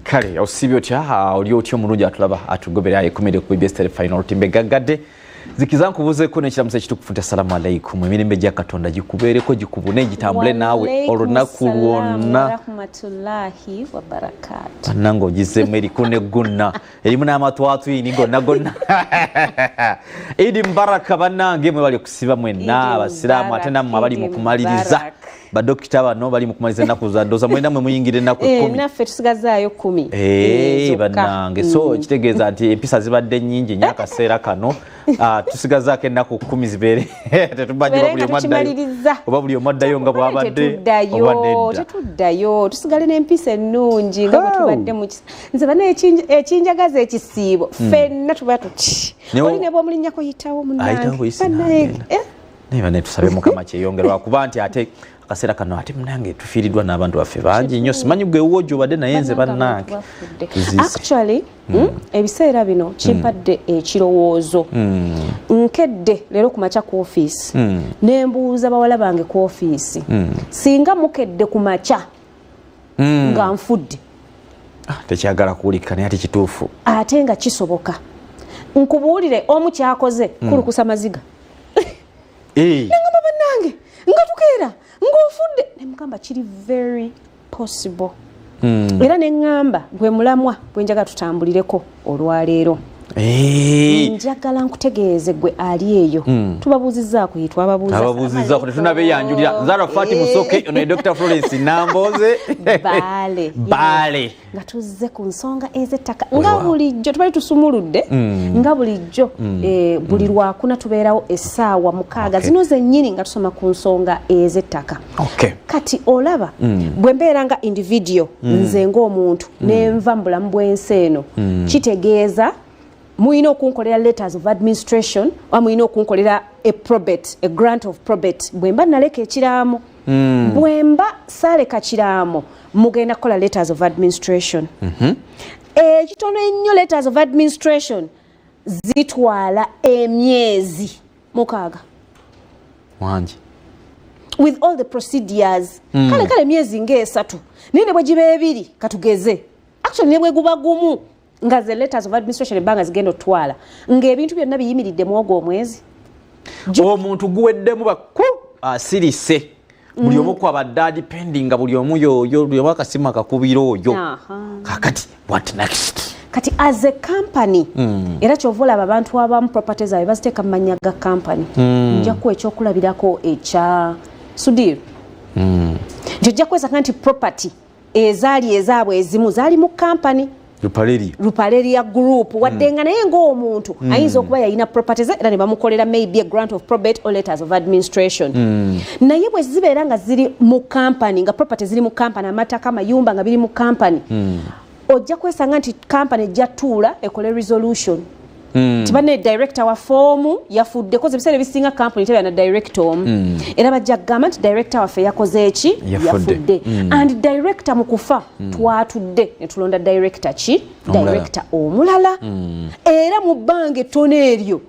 kale osibyo tya oli otyo mulungi atulaba atugobera yekomere ku BBS final timbe gagadde zikizankubuze ko nekiramuze kitukufunta assalamu alaikum emirembe gya Katonda gikubeereko gikubune gitambule naawe olunaku lwonna rahmatullahi wa barakatuh nango gizemu erikune gonna erimu n'amatwatu ini gonna Idi Mbaraka bannange mwe bali kusiba mwenna abasiraamu ate nammwe abali mu kumaliriza badokita bano bali mu kumaliriza ennaku za ndoza mwenda mwe muyingire ennaku 10 naffe tusigazaayo 10 bannange so kitegeeza nti empisa zibadde nnyingi nnyo akaseera kano tusigazaako ennaku 10 zibeere tetumanyi oba buli omu addayo nga bw'abadde tetuddayo tusigale n'empisa ennungi nga bwe tubadde mu nze bana ekinjagaza ekisiibo ffenna tuba tuti oli ne bw'omulinnyako yitawo munnange naye ne tusabe Mukama kyeyongerwa kuba nti ate akaseera kano ate munange tufiiriddwa n'abantu baffe bangi nnyo simanyi gwe wojjo obadde naye nze bannange actually ebiseera bino kimpadde ekirowoozo nkedde leero ku makya ku ofiisi nembuuza bawala bange ku ofiisi singa mukedde ku makya nga nfudde tekyagala kuwulika naye ate kituufu ate nga kisoboka nkubuulire omu kyakoze kulukusa maziga nangamba bannange nga tukeera ng'ofudde ne mugamba kiri very possible era ne ŋŋamba gwe mulamwa gwe njagala tutambulireko olwaleero njagala nkutegeeze gwe ali eyo tubabuuzizzaako twababuuzizzaako tetunabeyanjulira Zara Fati Musoke ono Dr. Florence Namboze Baale nga tuzze ku nsonga ez'ettaka nga bulijjo tubali tusumuludde nga bulijjo buli lwakuna tubeerawo essaawa 6 zino zennyini nga tusoma ku nsonga ez'ettaka kati olaba bwe mbeera nga individual nze ng'omuntu nenva mu bulamu bw'ensi eno kitegeeza muyina okunkolera letters of administration oba muyina okunkolera a grant of probate bwemba naleka ekiraamo bwemba saaleka kiraamo mugenda kukola letters of administration ekitono ennyo letters of administration zitwala emyezi 6 wangi with all the procedures kale myezi nga3 naye ne bwe giba 2 katugeze actually ne bwe guba gumu nga ze letters of administration ebanga zigenda otwala ng'ebintu byonna biyimiridde mwogo omwezi omuntu guweddemu baku asirise buli omu kwabadde adipendinga buli omu yoyo buli omu akasimu akakubira oyo kakati what next kati as a company era kyova olaba abantu abamu properties abe baziteeka mu mannya ga company nja kuwa ekyokulabirako ekya Sudir njojja kwesanga nti property ezaali ezaabwe ezimu zaali mu company Rupaleria group waddenga naye ng'omuntu ayinza okuba yalina properties era ne bamukolera maybe a grant of probate or letters of administration naye bwe zibeera nga ziri mu company nga properties ziri mu company amataka amayumba nga biri mu company ojja kwesanga nti company ejja tuula ekole resolution tibane director wa form yafudde koze biseera bisinga company tebya na director era bajja kugamba nti director waffe yakoze eki yafudde and director mukufa twatudde ne tulonda director director omulala era mu bange tone eryo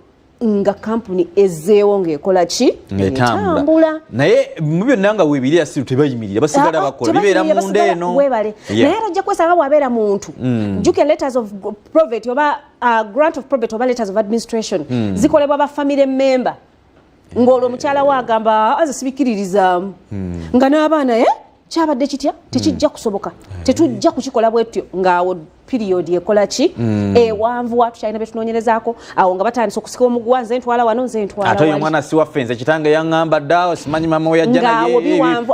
nga company ezeewo ng'ekola ki etambula naye mu byonna nga weebiri asiru tebayimirira basigala bakola bibeera mu ndeeno naye era ojja kwesanga bw'abeera muntu jjuke letters of probate oba grant of probate oba letters of administration zikolebwa ba family member ng'olwo omukyala we agamba aze sibikiririzaamu nga n'abaana kyabadde kitya tekijja kusoboka tetujja kukikola bwetyo ng'awo period ekola ki ewanvu watu kyalina betunoonyerezaako awo nga batandisa okusika omugwa nze ntwala wano nze ntwala ate oyo mwana si waffe nze kitange yaŋŋamba dda simanyi mama we yajja naye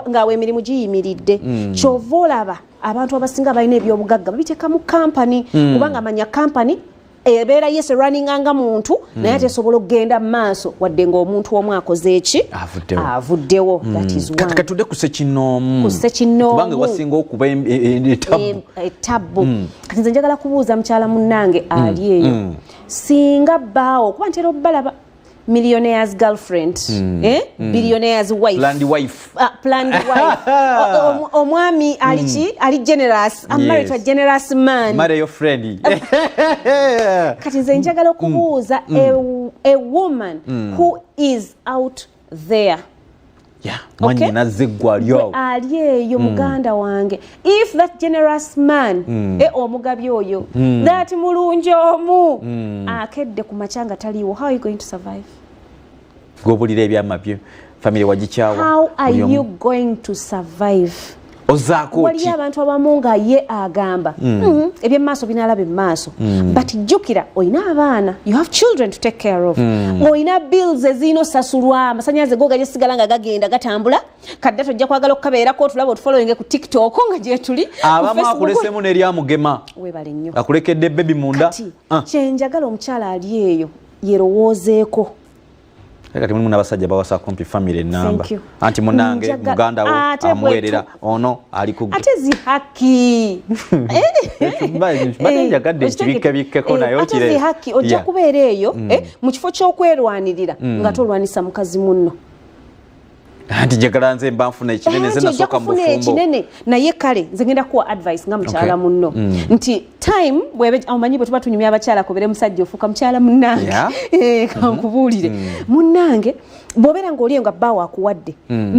ng'awo emirimu giyimiridde kyova olaba abantu abasinga balina ebyobugagga babiteeka mu kampani kubanga amanya kampani ebeera yese running anga muntu naye atesobola okugenda mu maaso wadde ng'omuntu omu akoze eki avuddewo that is one katudde ku ssekinnoomu kubanga wasinga okuba etabbu kati nze njagala kubuuza mukyala munnange ali eyo singa bbaawo kuba ntera obbalaba millionaire's girlfriend billionaire's wife planned wife omwami ali generous I'm married to a generous man marry your friend kati nze njagala okubuuza a woman who is out there mwanyi nazzegwa lyo ali eyo muganda wange if that generous man omugabye oyo that mulungi omu akedde ku machanga taliwo how are you going to survive gobulira ebyamabyo family wagikyawa how are you going to survive ozaako wali abantu abamu nga ye agamba ebyemaaso binalaba emaaso but jjukira oyina abaana you have children to take care of oyina bills ezino sasulwa amasanyaze go gaje sigala nga gagenda gatambula kadde tojja kwagala okukabeerako otulaba otufollowing ku TikTok nga gye tuli abamu akulesemu n'eryamugema webale nnyo akulekedde baby munda kyenjagala omukyala ali eyo yerowoozeeko kati mulimu n'abasajja bawasa kumpi family enamba anti munange muganda wo amwerera ono ali ku ate zihaki batenjagadde kibikebikkeko naye ate zihaki ojja kubeera eyo mu kifo ky'okwerwanirira nga tolwanisa mukazi munno anti njagala nze mba nfuna ekinene nze nasooka mu bufumbo ekinene naye kale nze ngenda kuwa advice nga mukyala munno nti time omanyi bwe tuba tunyumya abakyala kobere musajja ofuuka mukyala munnange kankubuulire munnange bw'obeera ng'oliyo nga bbaawo akuwadde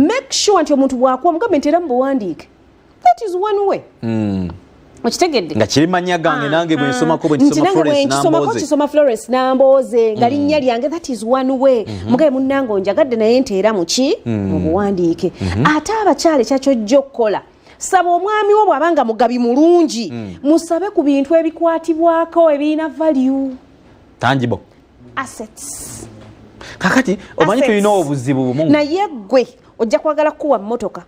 make sure nti omuntu bw'akuwa mugambe nti era mu buwandiike that is one way okitegedde nga kirimanya gange nange bwe nsomako bwe kisoma Florence Namboze nga linnya lyange that is one way mugabe munnange onjagadde naye nteera muki mu buwandiike ate abakyala ekyakyojja okukola saba omwami wo bw'abanga mugabi mulungi musabe ku bintu ebikwatibwako ebirina value tangible assets kakati omanyi tulina obuzibu bumu naye gwe ojja kwagala kuwa mmotoka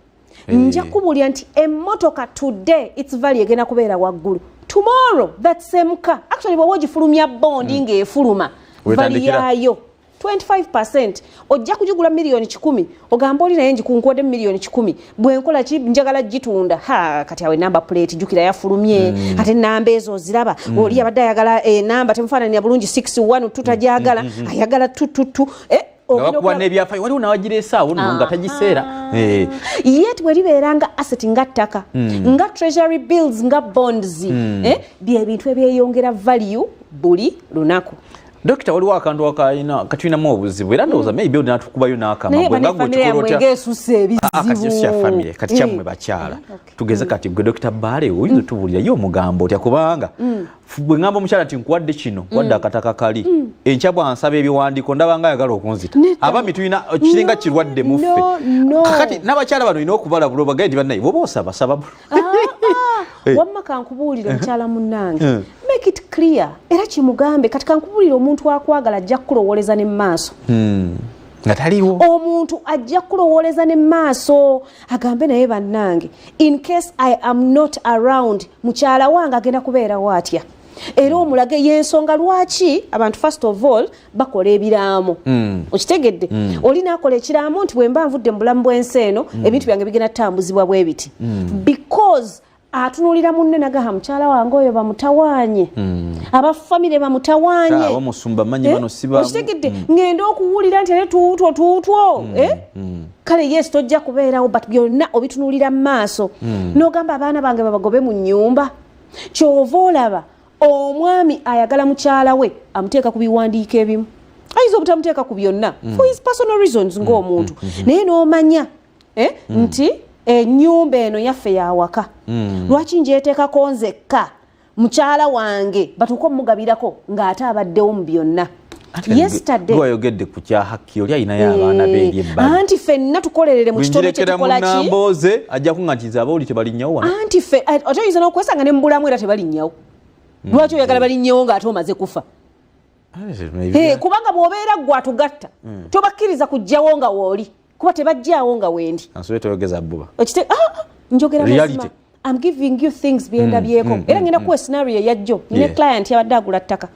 nja kubulya nti emmotoka today its value egenda kubeera waggulu tomorrow that same car actually bw'oba ogifulumya bondi ng'efuluma value yaayo 25% ojja kugigula milioni 10 ogamba oli naye ngikunkuwadde milioni 10 bwenkola ki njagala gitunda kati awe namba plate jukira yafulumye ate namba ezo ziraba oli abadde ayagala namba temufaananya bulungi 61 tutajagala ayagala 222 wakuba n'ebyafayo waliwo nawagireesaawo nno nga tagiseera yet weribeeranga asset nga ttaka nga treasury bills nga bonds bye bintu ebyeyongera value buli lunaku dokita waliwo akantu akayina katulinamu obuzibu era ndowooza maybe olina tukubayo n'akamagwe nga gwekikolotya famire kati kyammwe bakyala tugeze kati gwe dokita Baale oyinza otubuulira ye omugambo otya kubanga bwe ngamba omukyala nti nkuwadde kino wadde akataka kali enkya bwansaba ebiwandiiko ndaba nga ayagala okunzita abami tulina kiringa kirwadde muffe kakati n'abakyala bano olina okubala bulo bagaye nti bannaye bwoba osaba saba wamma kankubuulire mukyala munnange make it clear era kimugambe kati kankubuulire omuntu akwagala ajja kukulowooleza ne maaso nga taliwo omuntu ajja kukulowooleza ne maaso agambe naye bannange in case I am not around mukyala wange agenda kubeerawo atya era omulage y'ensonga lwaki abantu first of all bakola ebiraamo okitegedde oli naakola ekiraamo nti bwe mba nvudde mu bulamu bw'ensi eno ebintu byange bigenda tambuzibwa bwe biti because atunulira munne nagaha mukyala wange oyo bamutawaanye abafamire bamutawaanye omusumba manyi bano siba okitegedde ngenda okuwulira nti ate tuutwo kale yes tojja kubeerawo but byonna obitunulira mu maaso n'ogamba abaana bange babagobe mu nnyumba kyova olaba omwami ayagala mukyala we amuteeka ku biwandiiko ebimu ayinza obutamuteeka ku byonna for his personal reasons ng'omuntu naye n'omanya nti ennyumba eno yaffe yawaka lwaki njeteekako nzekka mukyala wange batuuka omugabirako ng'ate abaddewo mu byonna yesterday ku kya haki oli ayinayo abaana beeri ebbali anti ffenna tukolerere mu kitone kye tukola ki Nambooze ajja kuŋŋantiza abawuli tebalinyawo wano anti ffe ate oyinza n'okwesanga ne mu bulamu era tebalinyawo lwaki oyagala balinnyewo ng'ate omaze kufa kubanga bw'obeera ggwe atugatta tobakkiriza kujjawo nga wooli kuba tebajjaawo nga wendi ansobe toyogeza buba njogera mazima I'm giving you things byenda byeko era ngenda kuwa scenario yajjo nine client yabadde agula ttaka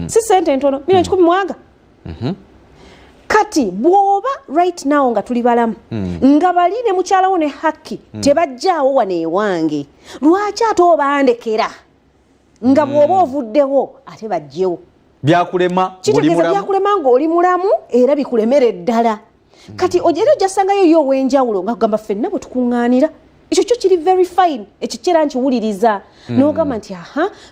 si sente ntono milioni 10 mwanga kati bwoba right now nga tuli balamu nga bali ne mukyala wo ne haki tebajjaawo wane ewange lwaki ate obandekera nga bwoba ovuddewo ate bajjewo byakulema kitegeeza byakulema ng'oli mulamu era bikulemera eddala kati ojera ojja sangayo yo ow'enjawulo nga kugamba ffenna bwe tukuŋŋaanira ekyo kyo kiri very fine ekyo kira nkiwuliriza n'ogamba nti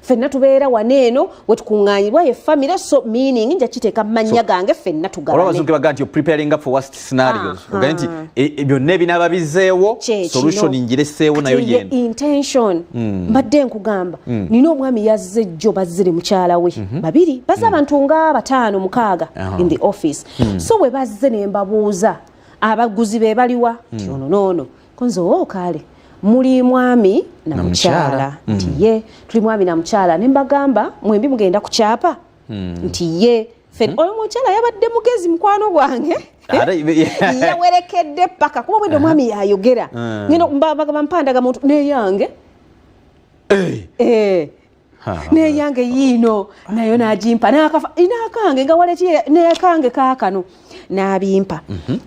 ffenna tubeera waneeno we tukuŋŋaanyirwa ye family so meaning nja kiteeka mu mannya gange ffenna tugabaga nti preparing up for worst scenarios ogaye nti byonna ebinaaba bizzeewo solution ngireseewo nayo yenda intention mbadde nkugamba nina omwami yazze jjo bazzire mukyala we babiri bazze abantu nga 5-6 in the office so we bazze ne mbabuuza abaguzi be baliwa nti ono konze kale muli mwami na mukyala nti ye tuli mwami na mukyala ne mbagamba mwembi mugenda kukyapa nti ye oyo mukyala yabadde mugezi mukwano gwange yawerekedde paka kuba bwedde omwami yayogera ngeno mpandaga muntu neyange neyange yiino nayo nagimpa nakange nga waleki nekange kakano nabimpa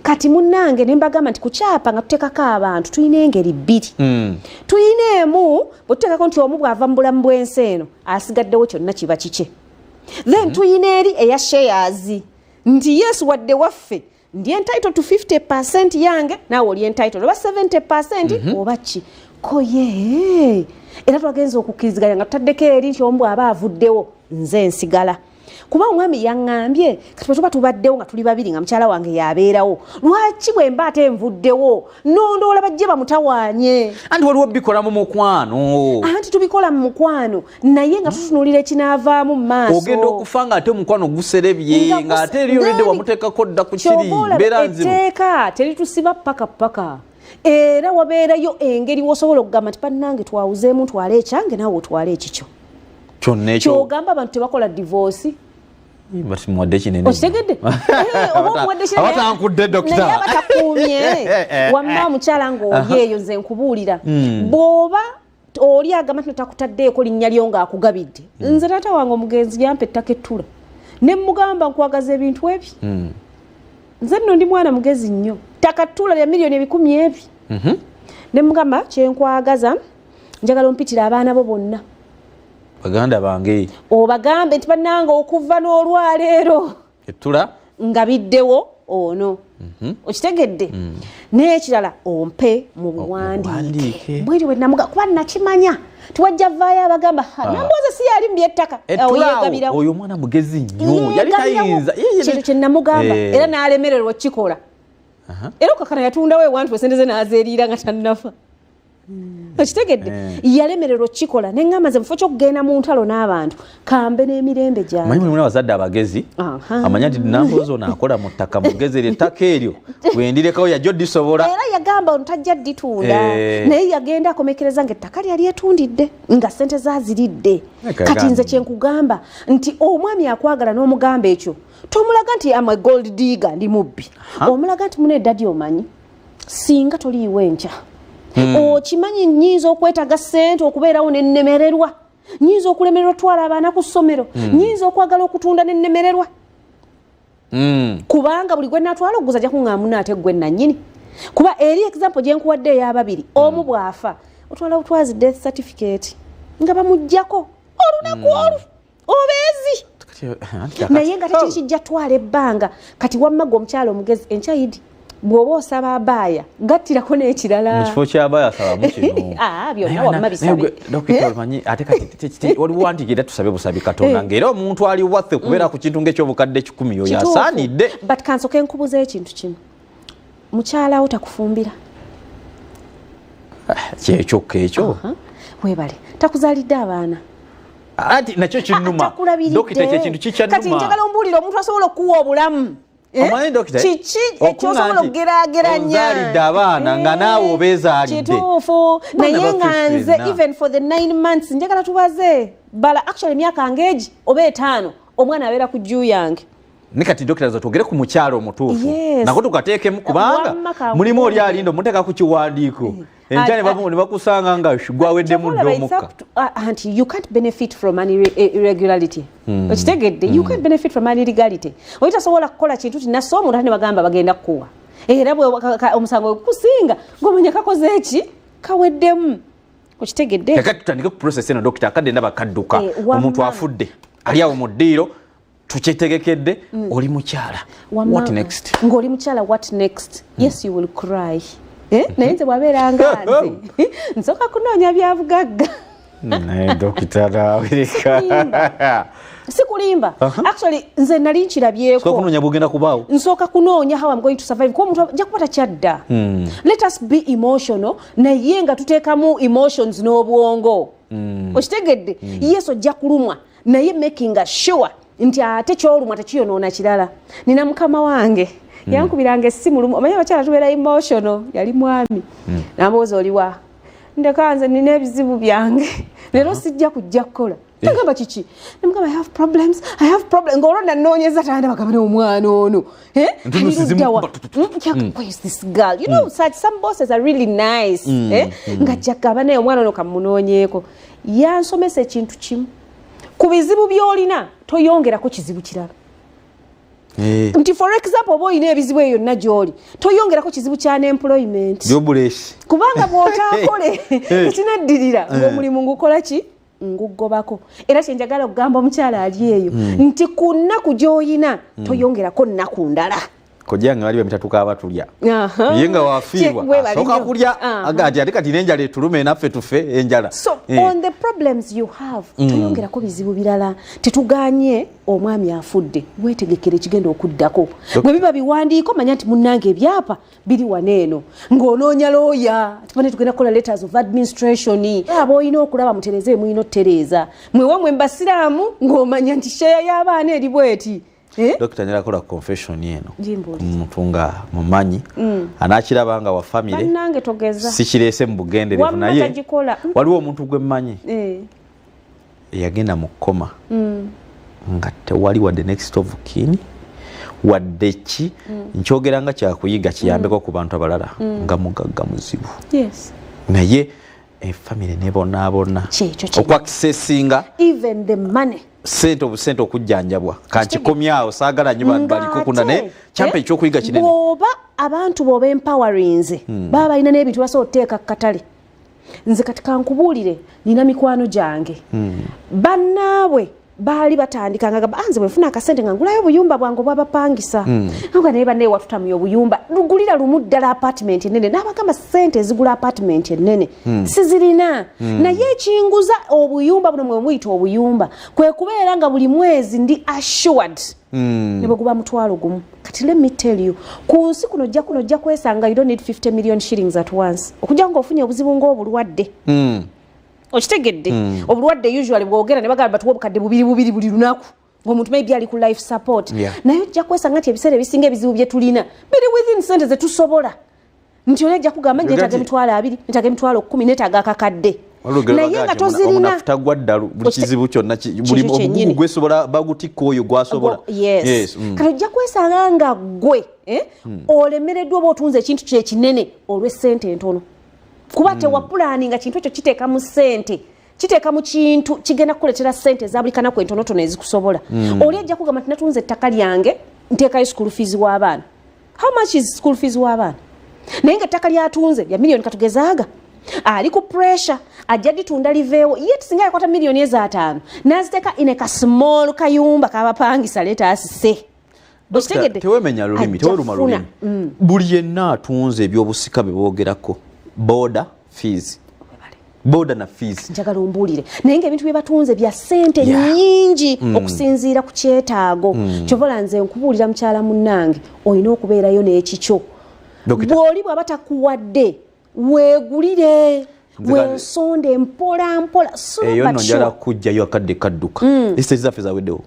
kati munnange nembagamba nti kukyapa nga tutekako abantu tulina engeri bbiri tulina emu bwetutekako nti omu bwava mu bulamu bw'ensi eno asigaddewo kyonna kiba kike then tulina eri eya shares nti yesu wadde waffe ndi entitled to 50% yange naawe oli entitled oba 70% oba ki koye era twagenza okukkiriziganya nga tutaddeko eri nti omu bw'aba avuddewo nze nsigala kuba omwami yaŋŋambye kati bwe tuba tubaddewo nga tuli babiri nga mukyala wange yabeerawo lwaki bwe mba ate nvuddewo nondoola bajje bamutawaanye anti waliwo bikola mu mukwano anti tubikola mu mukwano naye nga tutunuulira ekinaavaamu mu maaso ogenda okufa nga ate omukwano guserebye nga ate eri olwedde wamuteekako dda ku kiri mbeera nzibu etteeka teritusiba paka era wabeerayo engeri wosobola okugamba nti bannange twawuzeemu ntwala ekyange naawe otwala ekikyo kyonna ekyo kyogamba abantu tebakola divorce muwadde kinene okitegedde oba omuwadde kinene abatankudde dokita naye abatakuumye wamma mukyala ng'oli eyo nze nkubuulira bw'oba oli agamba nti natakutaddeeko linnya lyo ng'akugabidde nze taata wange omugenzi yampa ettaka ettula ne mugamba nkwagaza ebintu ebyo nze nno ndi mwana mugezi nnyo ttaka ttula lya miliyoni 100,000 ne mugamba kyenkwagaza njagala ompitira abaana bo bonna baganda bange obagambe nti bannanga okuva n'olwaleero ettula nga biddewo ono okitegedde n'ekirala ompe mu buwandiike bwetyo bwe namuga kuba nakimanya tiwajja vaayo abagamba namboze si yali mbyettaka oyo omwana mugezi nnyo yali tayinza kintu kye namugamba era n'alemererwa okukikola era okakana yatundawo ewantu esente ze n'azeeriira nga tannafa okitegedde yalemererwa okukikola neŋŋamba nze mufo kyokugenda mu ntalo n'abantu kambe n'emirembe gyange manyi mulimu abazadde abagezi amanya nti nambozi ono akola mu ttaka mugezi eryo ettaka eryo wendirekawo yajja oddisobola era yagamba ono tajja dditunda naye yagenda akomekereza ng'ettaka lyali etundidde nga ssente zaziridde kati nze kyenkugamba nti omwami akwagala n'omugamba ekyo tomulaga nti ama gold digger ndi mubbi omulaga nti muna eddadi omanyi singa toliiwo enkya okimanyi nyinza okwetaaga ssente okubeerawo nennemererwa nyinza okulemererwa twala abaana ku ssomero nyinza okwagala okutunda nennemererwa kubanga buli gwe natwala okuguza ajja kuŋŋaamu ate gwe nannyini kuba eri example gye nkuwadde ey'ababiri omu bw'afa otwala butwazi death certificate nga bamuggyako olunaku olu obeezi naye nga tekikijja twala ebbanga kati wammaga omukyalo omugezi enkyayidi bw'oba osaba abaaya gattirako n'ekirala mu kifo ky'abaaya asabamu kino byonna wamma bisabe dokita omanyi ate kati waliwo wanti era tusabe busabi katonda ng'era omuntu ali waffe kubeera ku kintu ng'ekyobukadde 10 oyo asaanidde but kansoke nkubuza ekintu kimu mukyalawo takufumbira kyekyokka ekyo webale takuzaalidde abaana anti nakyo kinnuma dokita ekyo ekintu kikyannuma kati njagala ombuulira omuntu asobola okuwa obulamu omanyi dokita kiki ekyosobola okugeraageranya ozaalidde abaana nga naawe obeezaalidde kituufu naye nga nze even for the 9 months njagala tubaze bala actually emyaka ngeegi oba 5 omwana abeera ku jju yange ne kati dokita zo twogere ku mukyalo omutuufu nako tukateekemu kubanga mulimu oli alinda omuteeka ku kiwandiiko enjane ne bakusanga nga gwaweddemu dde omukka anti you can't benefit from an irregularity okitegedde you can't benefit from an illegality oyo tasobola kukola kintu tinassa omuntu ate ne bagamba bagenda kukuwa era omusango gukusinga ng'omanya kakoze eki kaweddemu okitegedde kakati tutandike ku process eno dokita akadde ndaba kadduka omuntu afudde ali awo mu ddiiro tukyetegekedde oli mukyala what next ng'oli mukyala what next yes you will cry naye nze bwabeera nga nze nsooka kunoonya byabugagga naye dokita nawirika sikulimba actually nze nali nkirabyeko kunoonya bugenda kubaawo nsooka kunoonya how I'm going to survive kuba omuntu ajja kuba takyadda let us be emotional naye nga tuteekamu emotions n'obwongo okitegedde yesu ojja kulumwa naye making sure nti ate kyolumwa tekiyonoona kirala nina mukama wange yankubiranga essimu lumu omanyi abakyala tubeera emotional yali mwami nambuuza oliwa ndeka nze nina ebizibu byange leero sijja kujja kukola tagamba kiki namugamba I have problems ng'olwo nanoonyeza tanda bagamba omwana ono where is this girl you know such some bosses are really nice ng'ajja kugamba naye omwana ono kamunoonyeeko yansomesa ekintu kimu ku bizibu by'olina toyongerako kizibu kirala nti for example oba olina ebizibu eyo yonna gy'oli toyongerako kizibu kya unemployment kubanga bw'otaakole ekinaddirira ng'omulimu ngukola ki ngugobako era kyenjagala okugamba omukyala ali eyo nti ku nnaku gy'olina toyongerako nnaku ndala kojange waliwo emitatuka abatulya ye nga wafiirwa asooka kulya agati ate kati n'enjala etuluma enaffe tufe enjala so on the problems you have toyongerako bizibu birala tetuganye omwami afudde weetegekere ekigenda okuddako bwe biba biwandiiko manya nti munnange ebyapa biri waneeno ng'onoonya looya tubane tugenda kukola letters of administration aba olina okulaba mutereze mulina otutereeza mwewamwe mbasiraamu ng'omanya nti sheya y'abaana eri bweti Dokita njala kola confession yeno mutunga mumanyi anakiraba nga wa family sikirese mu bugenderevu naye waliwo omuntu gwe mmanyi yagenda mu koma nga tewali wadde next of kin wadde ki nkyogera nga kyakuyiga kiyambeko ku bantu abalala nga mugagga muzibu naye family nebonaabona okwakisesinga even the money sente okujjanjabwa kankikomyawo saagala nnyo bantu baliko kuna ne kyampa ekyokuyiga kinene bw'oba abantu bw'oba empowerinze baba balina n'ebintu basobola okuteeka katale nze kati kankubuulire nina mikwano gyange bannaabwe baali batandika nga gamba nze bwefuna akasente nga ngulayo obuyumba bwange obwabapangisa nga naye bannaye watutamuya obuyumba lugulira lumu ddala apartment ennene n'abagamba sente ezigula apartment ennene sizirina naye ekinguza obuyumba buno mwe muyita obuyumba kwe kubeera nga buli mwezi ndi assured ne bwe guba mutwalo gumu kati let me tell you ku nsi kuno ojja kwesanga you don't need 50 million shillings at once okujja ng'ofunye obuzibu ng'obulwadde okitegedde obulwadde usually bwogera ne bagamba batuwa obukadde bubiri buli lunaku ng'omuntu maybe ali ku life support naye ojja kwesanga nti ebiseera ebisinga ebizibu bye tulina biri within sente ze tusobola nti oli ajja kugamba njetaaga emitwalo 2 netaaga emitwalo 10 netaaga akakadde naye nga tozirina omunafuta gwa ddalu buli kizibu kyonna buli obugugu gwesobola bagutikka oyo gwasobola kati ojja kwesanga nga gwe olemereddwa oba otunze ekintu kye kinene olw'essente entono kuba tewapulaninga kintu ekyo kiteeka mu ssente kiteeka mu kintu kigenda kukuletera ssente eza buli kanaku entonotono ezikusobola oli ajja kugamba nti natunze ettaka lyange nteekayo school fees w'abaana how much is school fees w'abaana naye nga ettaka lyatunze lya miliyoni katugezaaga ali ku pressure ajja ditunda liveewo ye tusinga yakwata miliyoni eza5 naziteeka ineka small kayumba kabapangisa leta asise tewemenya lulimi teweluma lulimi buli yenna atunze ebyobusika beboogerako border na fees njagala ombuulire naye ng'ebintu bye batunze bya ssente nnyingi okusinziira ku kyetaago kyobola nze nkubuulira mukyala munnange olina okubeerayo n'ekikyo bw'oli bw'aba takuwadde weegulire weesonde mpola mpola eyo nno njala kujjayo akadde kadduka estate zaffe zaweddewo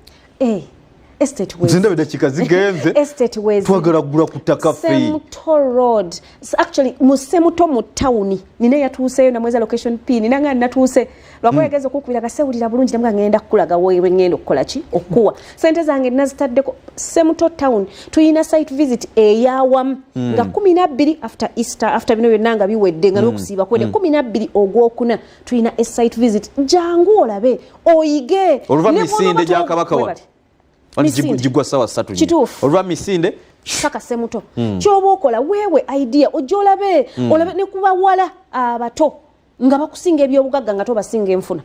estate ways zinda bidakika zigenze estate ways twagala gula kutaka fee Semuto road actually Semuto mu town nina yatuuseyo na mweza location pin nanga natuuse lwako yageze okukubira kasewulira bulungi namga ngenda kukulaga wewe ngendo okukola ki okuwa sente zange nazitaddeko Semuto town tuyina site visit eyawam nga 12 after Easter after bino byonna biwedde nga n'okusiiba kwede 12 ogwokuna tuyina a site visit jangu olabe oyige oluva misinde gya kabaka wa jigwa sawa 3 olwa misinde paka Semuto kyoba okola wewe idea ojolabe olabe ne kuba wala abato nga bakusinga ebyobugagga nga tobasinga enfuna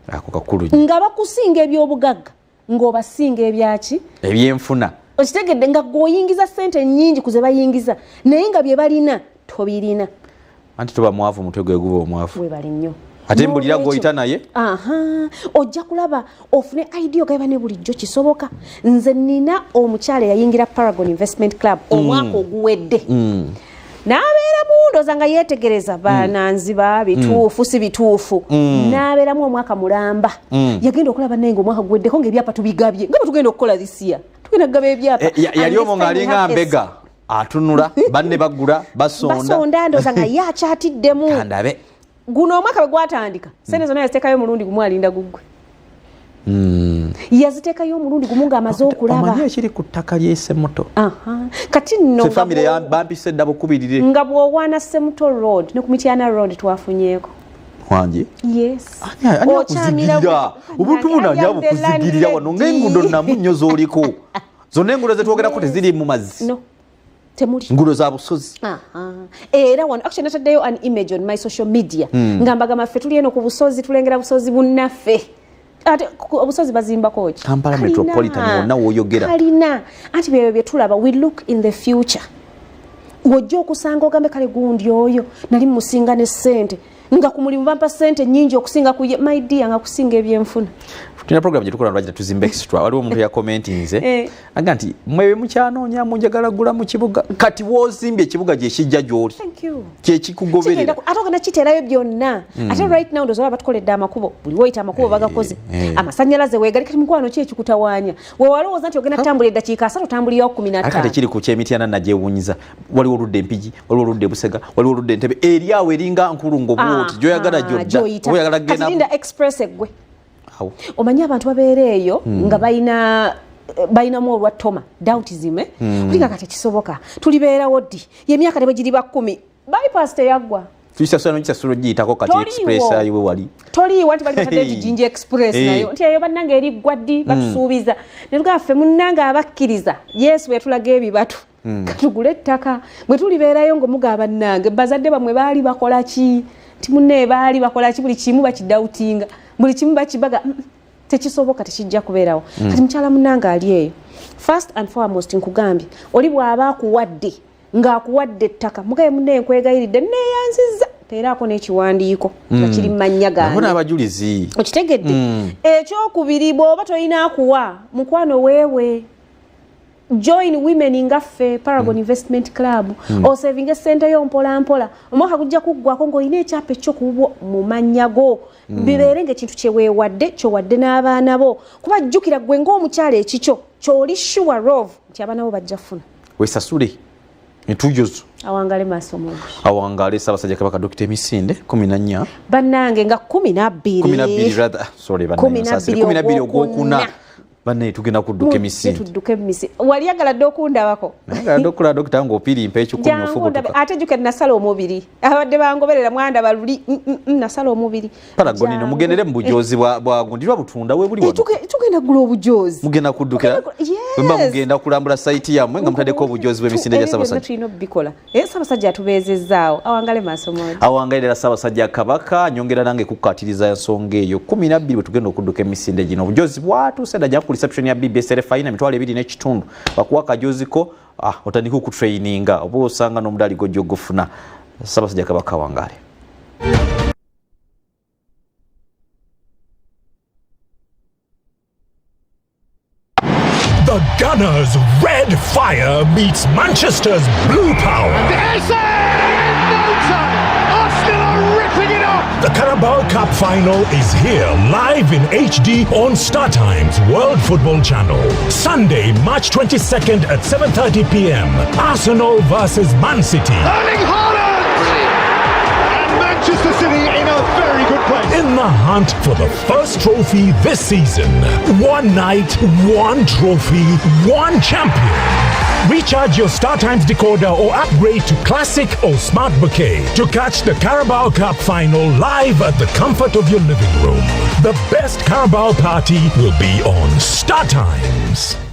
ako kakulu nga bakusinga ebyobugagga ng'obasinga ebyaki ebyenfuna okitegedde nga gwoyingiza ssente nnyingi kuze bayingiza naye nga bye balina tobirina anti toba mwavu mutwe gwe guba omwavu we bali nnyo ate mbulira gw'oyita naye ojja kulaba ofune idea ogayeba ne bulijjo kisoboka nze nina omukyala yayingira Paragon Investment Club omwaka oguwedde n'abeera mundoza nga yeetegereza bananziba bituufu si bituufu n'abeeramu omwaka mulamba yagenda okulaba naye ngaomwaka guweddeko ng'ebyapa tubigabye nga bwe tugenda okukola lisiya tugenda kugaba ebyapa yali omwo ng'alinga mbega atunula banne bagula basonda ndoza nga ye akyatiddemu kandabe guno omwaka bwe gwatandika sente zonna yaziteekayo omulundi gumu alinda guggwe yaziteekayo omulundi gumu ng'amaze okulaba omanyi ekiri ku ttaka ly'Essemuto kati nno famire bampise edda bukubirire nga bw'owaana Ssemuto road ne ku Mityana road twafunyeeko wange yes okyamira obuntu buno ani abukuzigirira wano ng'enguudo namu nnyo z'oliko zonna enguudo zetwogerako teziri mu mazzi no temuli nguudo za busozi era wano actually nataddeyo an image on my social media nga mbagamba ffe tuli eno ku busozi tulengera busozi bunnaffe ate obusozi bazimbako ki Kampala metropolitan wonna w'oyogera kalina anti byebyo bye tulaba we look in the future ng'ojja okusanga ogambe kale gundi oyo nali musinga ne ssente nga ku mulimu bampa ssente nnyingi okusinga ku ye my dear nga kusinga ebyenfuna tulina program gye tukola lwajja tuzimba extra waliwo omuntu yakomentinze aga nti mwe mukyanoonya munjagala gula mu kibuga kati woozimbye ekibuga gye kijja gy'oli kyekikugoberera ate ogenda kiteerayo byonna ate right now ndozola batukoledde amakubo buli woyita amakubo bagakoze amasannyalaze weegali kati mukwano ki ekikutawaanya wewalowooza nti ogenda tambula eddakiika 3 otambulirawo 15 kati kiri ku kyemityana nagyewuunyiza waliwo oludde empigi waliwo oludde busega waliwo oludde entebe eri awo eringa nkulungo bwoti gyoyagala gyodda oyagala kugenda express eggwe omanyi abantu babeera eyo nga bayinamu olwattoma doubtism kulinga kati kisoboka tulibeerawo ddi yemyaka ne bwe giri 10 bypass teyaggwa kisasula giyitako kati express ayiwe wali toliiwa nti balibatadde kijinja express nayo nti eyo bannanga eriggwa ddi batusuubiza ne tugamba ffe munnanga abakkiriza yesu yatulaga ebibatu katugule ettaka bwe tulibeerayo ng'omuga bannange bazadde bamwe baali bakola ki nti munne baali bakola ki buli kimu bakidawutinga buli kimu bakibaga tekisoboka tekijja kubeerawo kati mukyala munnanga ali eyo first and foremost nkugambye oli bw'aba akuwadde ng'akuwadde ettaka mugaye munne nkwegayiridde neeyanziza teeraako n'ekiwandiiko nga kiri mu mannya gange n'abajulizi okitegedde ekyokubiri bw'oba tolina akuwa mukwano weewe join women ngaffe Paragon Investment Club osavinga essente yo mpola mpola omwaka gujja kuggwako ng'olina ekyapa ekyokuwubwa mu mannya go bibeere ng'ekintu kyeweewadde kyowadde n'abaana bo kuba jjukira gwe ng'omukyala ekikyo ky'oli sure of nti abaana bo bajja funa wesasule entujozo awangale maaso mungi awangale Ssaabasajja Kabaka Dr. Emisinde 14 bannange nga 12 rather sorry bannange 12 ogwokuna banne tugenda kudduka emisinde tudduka emisinde wali yagaladde okundabako yagaladde okulaba dokita ng'opirimpa ekikumi ofubutuka ate jjuke nasala omubiri abadde bangoberera mwandaba luli nasala omubiri Paragon ino mugendere mu bujozi bwagundirwa butunda we buli wano tugenda gula obujozi mugenda kuddukira wemba mugenda kulambula sayiti yammwe nga mutaddeko obujozi bw'emisinde gya Ssaabasajja tulina obubikola Ssaabasajja atubeezezaawo awangale maaso moja awangalira Ssaabasajja Kabaka nyongera nange kukkatiriza ensonga eyo 12 bwe tugenda okudduka emisinde gino obujozi bwatuuse dda ku reception ya BBS Refine emitwalo 2.5 bakuwa akajoziko otandika okutraininga oba osanga n'omudali gojja ogufuna Ssaabasajja Kabaka wangale The Gunners' red fire meets Manchester's blue power. The Carabao Cup final is here, live in HD on StarTimes World Football Channel. Sunday, March 22nd at 7:30 p.m. Arsenal versus Man City. Erling Haaland! And Manchester City in a very good place. In the hunt for the first trophy this season. One night, one trophy, one champion. Recharge your StarTimes decoder or upgrade to Classic or Smart Bouquet to catch the Carabao Cup final live at the comfort of your living room. The best Carabao party will be on StarTimes.